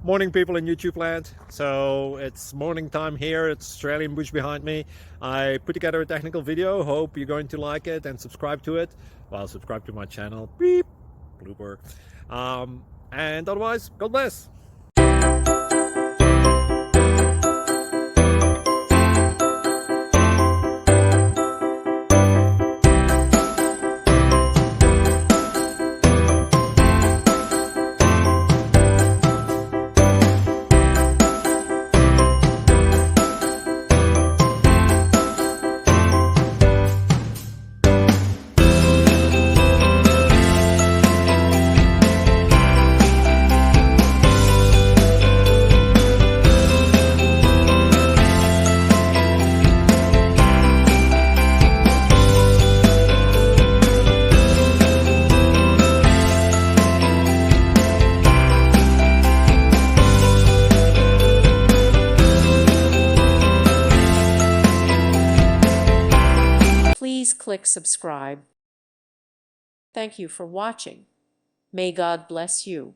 Morning, people in YouTube land. So it's morning time here. It's Australian bush behind me. I put together a technical video. Hope you're going to like it and subscribe to it. Well, subscribe to my channel. Beep. Blooper. And otherwise, God bless. Please click subscribe. Thank you for watching. May God bless you.